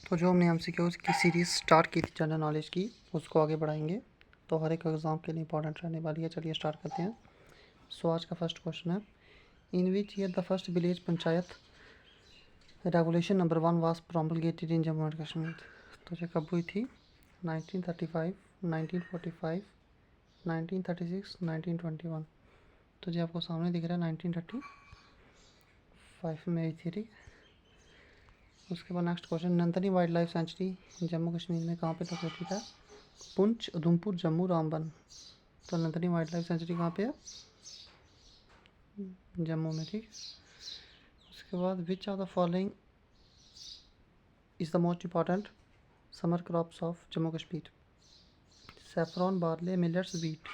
तो जो हमने एमसीक्यूज़ की सीरीज़ स्टार्ट की थी जनरल नॉलेज की, उसको आगे बढ़ाएंगे। तो हर एक एग्ज़ाम के लिए इंपॉर्टेंट रहने वाली है। चलिए स्टार्ट करते हैं। सो आज का फर्स्ट क्वेश्चन है, in which year the first village panchayat regulation number 1 was promulgated in Jammu and Kashmir. तो ये कब हुई थी? 1935, 1945, 1936, 1921। तो जी आपको सामने दिख रहा है 1935 में हुई थी, ठीक। उसके बाद next question, Nandini wild life sanctuary Jammu Kashmir में कहाँ पे लोकेटेड है? पुंछ, उधमपुर, जम्मू, रामबन। तो नंदनी वाइल्ड लाइफ सेंचुरी कहाँ पे है? जम्मू में, ठीक। उसके बाद which of the following is the most important summer crops of Jammu Kashmir? Saffron, barley, millets, wheat.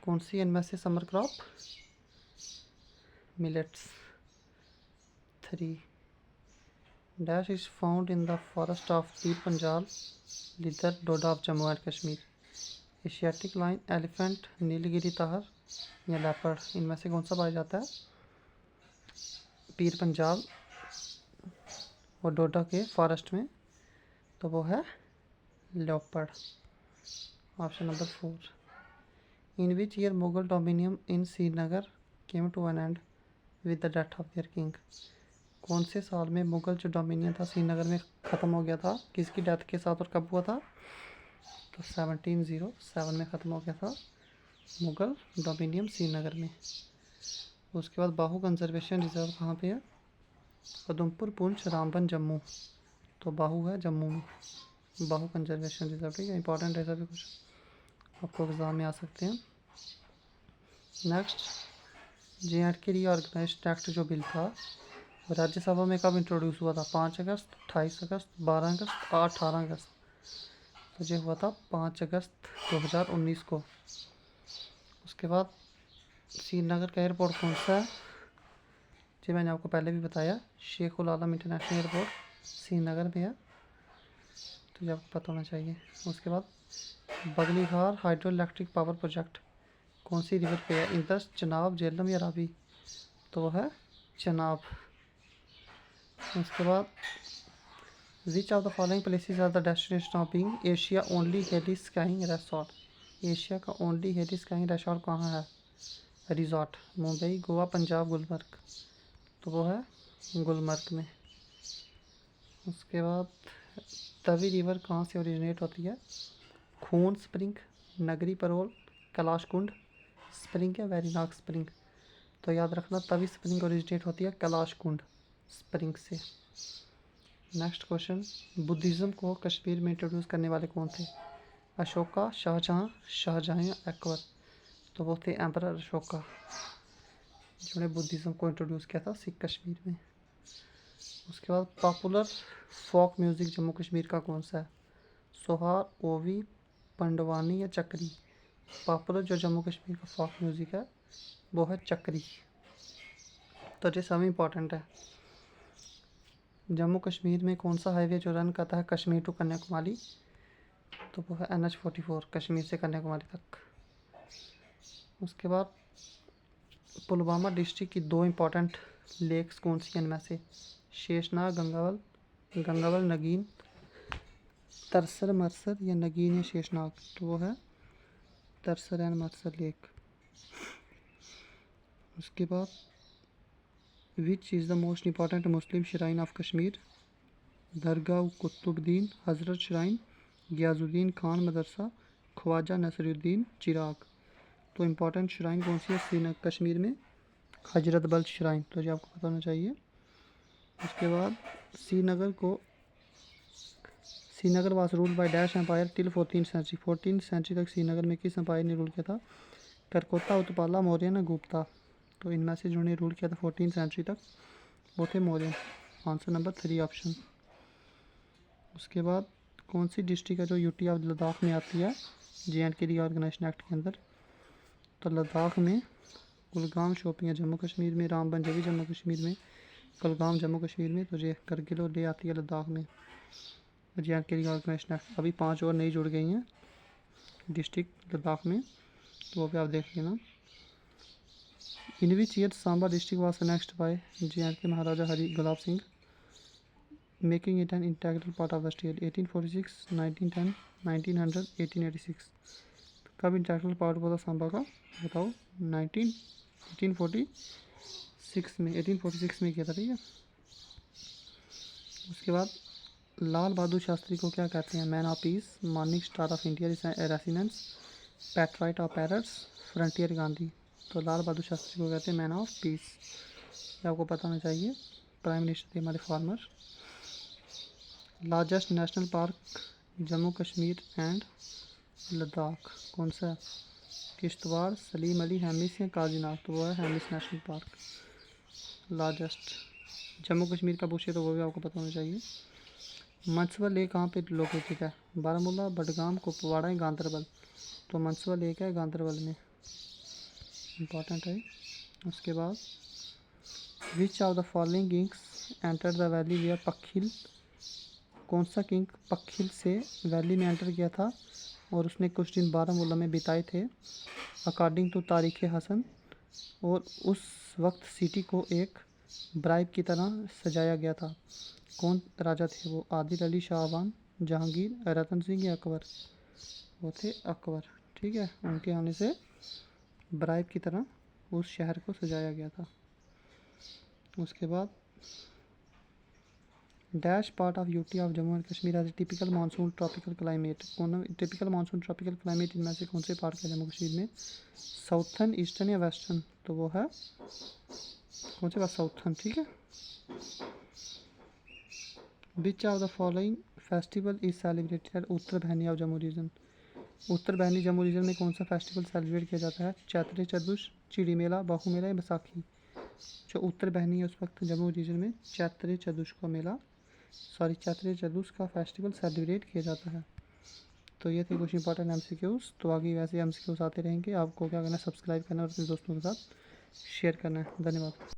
कौन सी इनमें से summer crop? Millets. 3 dash is found in the forest of Pir Panjal, Lidder, Doda of Jammu and Kashmir. Asiatic lion, elephant, Nilgiri tahr या leopard. इनमें से कौन सा पाया जाता है? पीर पंजाल और डोडा के फॉरेस्ट में, तो वो है leopard. Option number 4। In which year Mughal dominion in Srinagar came to an end with the death of their king? कौन से साल में मुगल जो डोमिनियन था श्रीनगर में ख़त्म हो गया था? किसकी डेथ के साथ और कब हुआ था? तो 1707 में ख़त्म हो गया था मुगल डोमिनियम श्रीनगर में। उसके बाद बाहू कंजर्वेशन रिजर्व कहाँ पे है? उधमपुर, पुंछ, रामबन, जम्मू। तो बाहू है जम्मू में, बाहू कंजर्वेशन रिजर्व, ठीक है। इंपॉर्टेंट है सभी कुछ, आपको एग्ज़ाम में आ सकते हैं। नेक्स्ट, JNK रीऑर्गेनाइज्ड एक्ट जो बिल था, राज्यसभा में कब इंट्रोड्यूस हुआ था? 5 अगस्त, 28 अगस्त, 12 अगस्त और 18 अगस्त। तो ये हुआ था 5 अगस्त 2019 को। उसके बाद श्रीनगर का एयरपोर्ट कौन सा है? जी मैंने आपको पहले भी बताया, शेख उल आलम इंटरनेशनल एयरपोर्ट श्रीनगर में है, तो ये आपको पता होना चाहिए। उसके बाद Baglihar hydro electric power project कौन सी रिवर पे है? इंदस, चनाब, झेलम या रावी। तो वो है चनाब। उसके बाद which of the following places are the destination of being Asia only heli skiing resort? Asia का ओनली हेली स्काइंग रिसॉर्ट कहाँ है? रिजॉर्ट, मुंबई, गोवा, पंजाब, गुलमर्ग। तो वो है गुलमर्ग में। उसके बाद तवी रिवर कहाँ से ओरिजिनेट होती है? खून स्प्रिंग, नगरी परोल, कैलाश कुंड स्प्रिंग या वेरीनाग स्प्रिंग। तो याद रखना, तवी स्प्रिंग ओरिजिनेट होती है कैलाश कुंड स्प्रिंग से। नेक्स्ट क्वेश्चन, बुद्धिज़्म को कश्मीर में इंट्रोड्यूस करने वाले कौन थे? अशोका, शाहजहाँ, शाहजहाँ या अकबर। तो वो थे एम्परर अशोका, जिन्होंने बुद्धिज़्म को इंट्रोड्यूस किया था सिख कश्मीर में। उसके बाद popular folk music Jammu Kashmir का कौन सा है? सोहार, ओवी, पंडवानी या चक्री। पॉपुलर जो जम्मू कश्मीर का फोक म्यूज़िक है वो है चक्री। तो ये सब इम्पॉर्टेंट है। जम्मू कश्मीर में कौन सा हाईवे जो रन करता है कश्मीर टू कन्याकुमारी? तो वो है NH-44, कश्मीर से कन्याकुमारी तक। उसके बाद पुलवामा डिस्ट्रिक्ट की 2 इम्पॉर्टेंट लेक्स कौन सी हैं इनमें से? शेषनाग, गंगावल, गंगावल, नगीन, तरसर, मरसर या नगीन या शेषनाग। तो वो है तरसर एंड मरसर लेक। उसके बाद which is the most important Muslim shrine of Kashmir? Dargah Qutbuddin, Hazrat shrine, Ghiyasuddin Khan madrasa, Khwaja Nasiruddin Chirag. तो इम्पॉर्टेंट श्राइन कौन सी है श्रीनगर कश्मीर में? हजरत बल श्राइन। तो ये आपको पता होना चाहिए। उसके बाद Srinagar was ruled by dash empire till 14th century. 14th century तक श्रीनगर में किस एम्पायर ने रूल किया था? करकोता, उत्पाला, मौर्य ना गुप्ता। तो इनमें से जिन्होंने रूल किया था 14th सेंचुरी तक वो थे मौर्य। Answer number 3 option. उसके बाद कौन सी डिस्ट्रिक्ट है जो यूटी ऑफ लद्दाख में आती है JNK रीऑर्गेनाइजेशन एक्ट के अंदर? तो लद्दाख में कुलगाम, शोपियां जम्मू कश्मीर में, रामबन भी जम्मू कश्मीर में, कुलगाम जम्मू कश्मीर में। तो ये करगिल और ले आती है लद्दाख में। JNK रीऑर्गेनाइजेशन एक्ट, अभी 5 और नई जुड़ गई हैं डिस्ट्रिक्ट लद्दाख में, तो वो भी आप देख लेना। In which year Samba district was annexed by JNK Maharaja Hari Gulab Singh? Making it an integral part of the state 1846, 1910, 1900, 1886। कब इंटेग्रल पार्ट हुआ था सांबा का बताओ। 1846 में 1846 में किया था, ठीक है। उसके बाद लाल बहादुर शास्त्री को क्या कहते हैं? Man of peace, morning star of India residence, patriot of patriots, frontier Gandhi. तो लाल बहादुर शास्त्री को कहते हैं मैन ऑफ पीस, ये आपको पता होना चाहिए। प्राइम मिनिस्टर थे हमारे farmer. Largest national park Jammu Kashmir and Ladakh कौन सा है? किश्तवाड़, सलीम अली, हेमिस या काजीनाग? तो वो है Hemis national park largest. Jammu Kashmir का पूछे तो वो भी आपको पता होना चाहिए। मनसवा लेक कहाँ पे लोकेटेड है? बारामूला, बडगाम, कुपवाड़ा या गांदरबल? तो मनसवा लेक है गांदरबल में, इम्पॉर्टेंट है। उसके बाद which of the following kings enter the valley via Pakhli? कौन सा किंग पखिल से वैली में एंटर किया था और उसने कुछ दिन बारामूला में बिताए थे अकॉर्डिंग टू तारीख हसन, और उस वक्त सिटी को एक ब्राइब की तरह सजाया गया था? कौन राजा थे वो? आदिल अली शाहवान, जहांगीर, रतन सिंह या अकबर? वो थे अकबर, ठीक है। उनके आने से ब्राइब की तरह उस शहर को सजाया गया था। उसके बाद dash part of UT of Jammu and Kashmir as a typical monsoon tropical climate? कौन टिपिकल मानसून ट्रॉपिकल क्लाइमेट इनमें से कौन से पार्ट का जम्मू कश्मीर में? साउथर्न, ईस्टर्न या वेस्टर्न? तो वो है कौन से का? साउथर्न, ठीक है। Which of the following festival is celebrated Uttar Behni of Jammu reason? उत्तर बहनी जम्मू रीजन में कौन सा फेस्टिवल सेलिब्रेट किया जाता है? चैत्र चतुर्दश, चिड़ी मेला, बाहू मेला या बैसाखी? जो उत्तर बहनी है उस वक्त जम्मू रीजन में चैत्र चतुर्दश का मेला, चैत्र चतुर्दश का फेस्टिवल सेलिब्रेट किया जाता है। तो ये थे कुछ इंपॉर्टेंट एमसीक्यूज। तो आगे वैसे एमसीक्यूज आते रहेंगे। आपको क्या करना है? सब्सक्राइब करना है और अपने दोस्तों के साथ शेयर करना है। धन्यवाद।